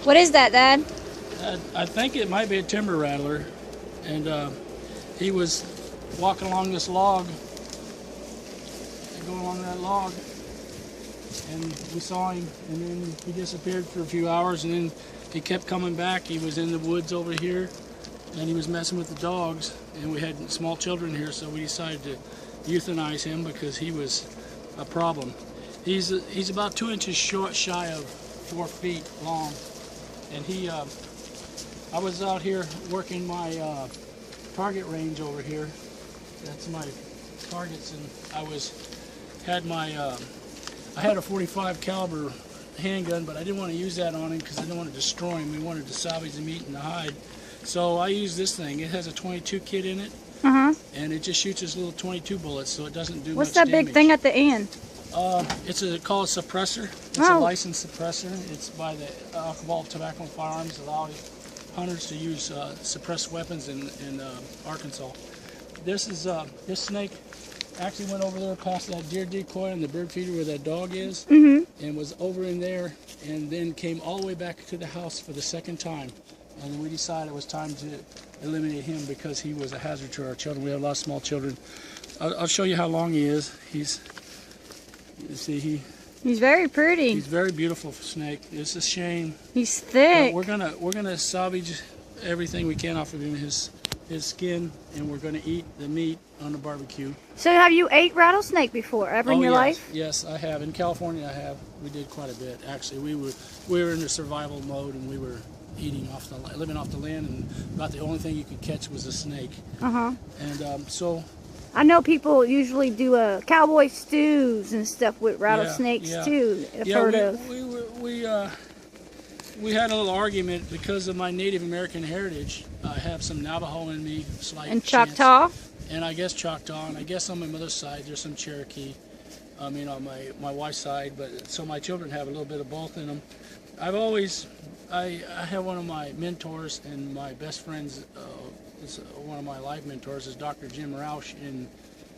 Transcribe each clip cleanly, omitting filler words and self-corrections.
What is that, Dad? I think it might be a timber rattler, and he was walking along this log, going along that log, and we saw him, and then he disappeared for a few hours, and then he kept coming back. He was in the woods over here, and he was messing with the dogs, and we had small children here, so we decided to euthanize him because he was a problem. He's about 2 inches shy of 4 feet long, and I was out here working my target range over here. That's my targets, and I had a 45 caliber handgun, but I didn't want to use that on him because I didn't want to destroy him. We wanted to salvage the meat and the hide. So I used this thing. It has a 22 kit in it, and it just shoots its little 22 bullets, so it doesn't do What's much that damage. big thing at the end? It's called a suppressor. It's a licensed suppressor. It's by the Alcohol, Tobacco, and Firearms. Allows hunters to use suppressed weapons in Arkansas. This snake actually went over there past that deer decoy and the bird feeder where that dog is, and was over in there, and then came all the way back to the house for the second time. And we decided it was time to eliminate him because he was a hazard to our children. We have a lot of small children. I'll show you how long he is. He's very pretty. He's a very beautiful snake. It's a shame. He's thick. We're gonna salvage everything we can off of him, his skin, and we're gonna eat the meat on the barbecue. So have you ate rattlesnake before ever in your life? Yes, I have. In California, I have. We did quite a bit. Actually, we were in the survival mode, and we were living off the land, and about the only thing you could catch was a snake. And so. I know people usually do cowboy stews and stuff with rattlesnakes too. I've heard of. We had a little argument because of my Native American heritage. I have some Navajo in me, And Choctaw. And I guess Choctaw, and I guess on my mother's side there's some Cherokee. I mean on my wife's side, but so my children have a little bit of both in them. I have one of my mentors and my best friends. One of my life mentors is Dr. Jim Roush in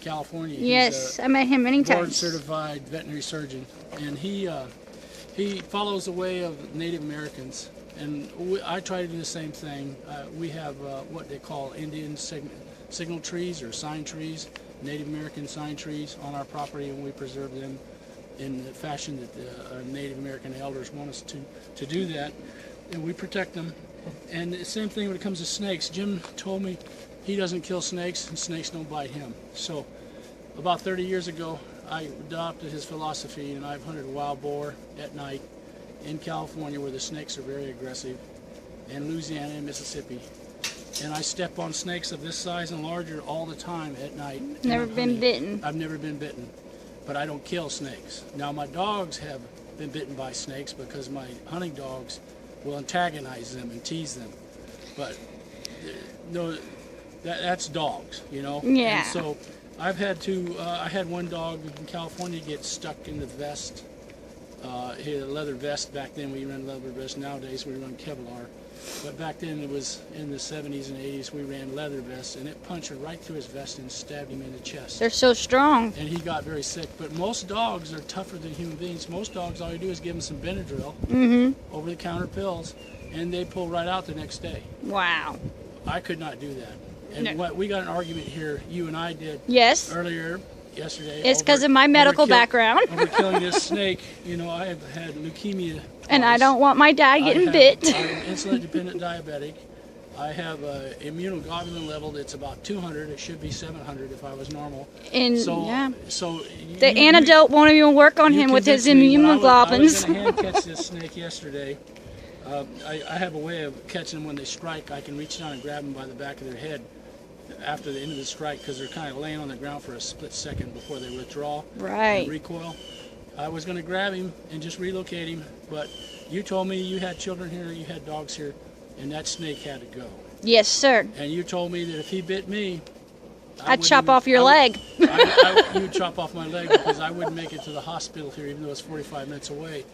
California. Yes, I met him many times. Board-certified veterinary surgeon, and he follows the way of Native Americans, and I try to do the same thing. We have what they call Indian signal trees or sign trees, Native American sign trees on our property, and we preserve them in the fashion that the Native American elders want us to do that, and we protect them. And the same thing when it comes to snakes. Jim told me he doesn't kill snakes and snakes don't bite him. So about 30 years ago, I adopted his philosophy, and I've hunted wild boar at night in California where the snakes are very aggressive, and Louisiana and Mississippi. And I step on snakes of this size and larger all the time at night. Never been bitten. I've never been bitten, but I don't kill snakes. Now my dogs have been bitten by snakes because my hunting dogs will antagonize them and tease them, but no, that's dogs, you know. Yeah. And so I've had to. I had one dog in California get stuck in the vest. He had a leather vest back then. We ran leather vest. Nowadays we run Kevlar, but back then it was in the 70s and 80s. We ran leather vests, and it punctured right through his vest and stabbed him in the chest. They're so strong. And he got very sick. But most dogs are tougher than human beings. Most dogs, all you do is give them some Benadryl, over-the-counter pills, and they pull right out the next day. Wow. I could not do that. And we got an argument here, you and I did earlier yesterday. It's because of my medical background. Over killing this snake. You know, I have had leukemia. And I don't want my dad getting bit. I'm insulin-dependent diabetic. I have an immunoglobulin level that's about 200. It should be 700 if I was normal. And so the antidote won't even work on him with his immunoglobulins. I was going to hand catch this snake yesterday. I have a way of catching them when they strike. I can reach down and grab them by the back of their head after the end of the strike because they're kind of laying on the ground for a split second before they withdraw and recoil. I was going to grab him and just relocate him, but you told me you had children here, you had dogs here, and that snake had to go. Yes, sir. And you told me that if he bit me, I'd chop off your leg. You would chop off my leg because I wouldn't make it to the hospital here, even though it's 45 minutes away.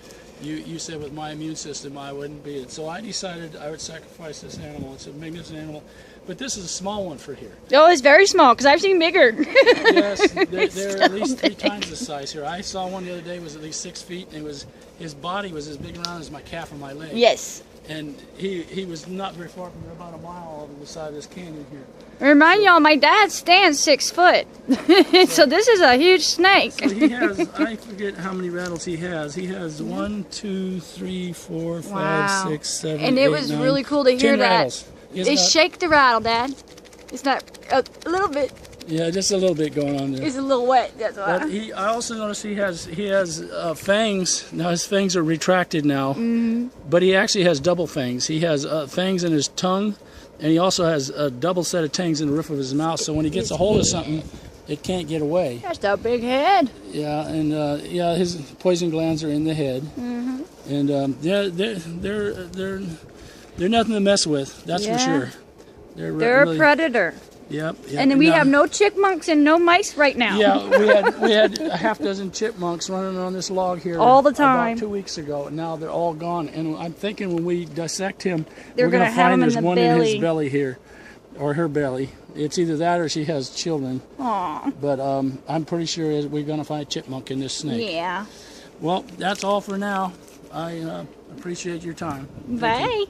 You said with my immune system I wouldn't be it. So I decided I would sacrifice this animal. It's a magnificent animal. But this is a small one for here. Oh, it's very small because I've seen bigger. Yes, they're at least 3 times the size here. I saw one the other day was at least 6 feet, and his body was as big around as my calf on my leg. Yes. And he was not very far from here, about a mile over the side of this canyon here. Remind y'all, my dad stands 6 foot, so this is a huge snake. So he has, I forget how many rattles he has. He has 1, 2, 3, 4, 5, 6, 7, and 8, it was 9, really cool to hear 10 that. rattles. Shake the rattle, Dad. It's not a little bit. Yeah, just a little bit going on there. It's a little wet. That's why. But I also noticed he has fangs. Now his fangs are retracted now, but he actually has double fangs. He has fangs in his tongue, and he also has a double set of fangs in the roof of his mouth. So when he gets a hold of something, it can't get away. That's a big head. Yeah, and yeah, his poison glands are in the head, and they're nothing to mess with. That's for sure. They're really, a predator. Yep. And we have no chipmunks and no mice right now. Yeah, we had a half dozen chipmunks running on this log here all the time about 2 weeks ago, and now they're all gone. And I'm thinking when we dissect him, we're going to find there's one in his belly. belly here, or her belly. It's either that or she has children. Aww. But I'm pretty sure we're going to find a chipmunk in this snake. Yeah. Well, that's all for now. I appreciate your time. Bye.